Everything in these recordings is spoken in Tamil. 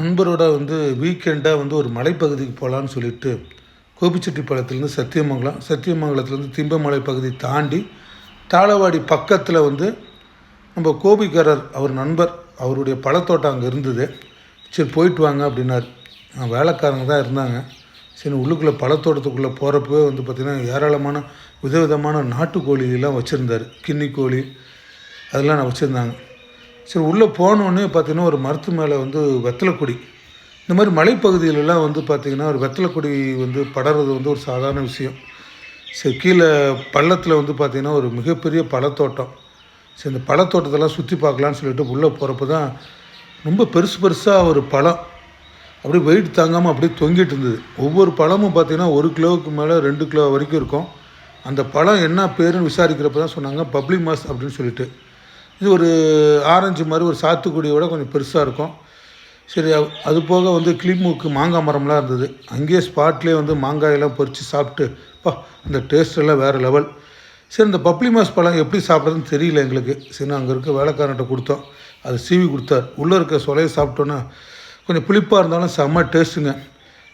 நண்பரோட வீக்கெண்டாக ஒரு மலைப்பகுதிக்கு போகலான்னு சொல்லிட்டு கோபிச்செட்டிப்பாளையத்துலேருந்து சத்தியமங்கலத்துலேருந்து திம்பமலை பகுதி தாண்டி தாளவாடி பக்கத்தில் நம்ம கோபிக்காரர் அவர் நண்பர் அவருடைய பழத்தோட்டம் அங்கே இருந்தது. சரி போயிட்டு வாங்க அப்படின்னார். வேலைக்காரங்க தான் இருந்தாங்க. சரி உள்ளுக்குள்ளே பழத்தோட்டத்துக்குள்ளே போகிறப்பவே பார்த்திங்கன்னா ஏராளமான விதவிதமான நாட்டுக்கோழிலாம் வச்சுருந்தார். கின்னி கோழி அதெல்லாம் நான் வச்சுருந்தாங்க. சரி உள்ளே போனோடனே பார்த்திங்கன்னா ஒரு மரத்து மேலே வெத்தலைக்கொடி, இந்த மாதிரி மலைப்பகுதியிலலாம் பார்த்திங்கன்னா ஒரு வெத்தலைக்கொடி படறது ஒரு சாதாரண விஷயம். சரி கீழே பள்ளத்தில் பார்த்திங்கன்னா ஒரு மிகப்பெரிய பழத்தோட்டம். சரி இந்த பழத்தோட்டத்தெல்லாம் சுற்றி பார்க்கலான்னு சொல்லிட்டு உள்ளே போகிறப்ப தான் ரொம்ப பெருசாக ஒரு பழம் அப்படியே வெயிட் தாங்காமல் அப்படியே தொங்கிட்டு இருந்தது. ஒவ்வொரு பழமும் பார்த்திங்கன்னா 1 கிலோவுக்கு மேலே 2 கிலோ வரைக்கும் இருக்கும். அந்த பழம் என்ன பேருன்னு விசாரிக்கிறப்ப தான் சொன்னாங்க பப்ளி மாஸ் அப்படின்னு சொல்லிட்டு. இது ஒரு ஆரஞ்சு மாதிரி ஒரு சாத்துக்குடியோட கொஞ்சம் பெருசாக இருக்கும். சரி அது போக கிளிமூக்கு மாங்காய் மரம்லாம் இருந்தது. அங்கேயே ஸ்பாட்லேயே மாங்காயெல்லாம் பறித்து சாப்பிட்டு அந்த டேஸ்ட்டெல்லாம் வேறு லெவல். சரி இந்த பப்ளி மாஸ் பழம் எப்படி சாப்பிட்றதுன்னு தெரியல எங்களுக்கு. சரி அங்கே இருக்க வேலைக்காரன்ட்ட கொடுத்தோம். அது சீவி கொடுத்தார். உள்ளே இருக்க சொலையை சாப்பிட்டோன்னா கொஞ்சம் புளிப்பாக இருந்தாலும் செம்ம டேஸ்ட்டுங்க.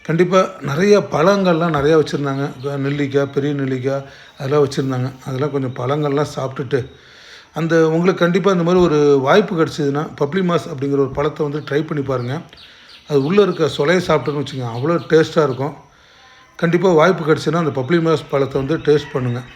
கண்டிப்பாக நிறைய பழங்கள்லாம் நிறையா வச்சுருந்தாங்க. நெல்லிக்காய், பெரிய நெல்லிக்காய் அதெல்லாம் வச்சுருந்தாங்க. அதெல்லாம் கொஞ்சம் பழங்கள்லாம் சாப்பிட்டுட்டு உங்களுக்கு கண்டிப்பாக இந்த மாதிரி ஒரு வாய்ப்பு கிடச்சிதுன்னா பப்ளி மாஸ் அப்படிங்கிற ஒரு பழத்தை ட்ரை பண்ணி பாருங்கள். அது உள்ளே இருக்க சொலையை சாப்பிட்டோன்னு வச்சுக்கோங்க, அவ்வளோ டேஸ்ட்டாக இருக்கும். கண்டிப்பாக வாய்ப்பு கிடச்சிதுன்னா அந்த பப்ளி மாஸ் பழத்தை டேஸ்ட் பண்ணுங்கள்.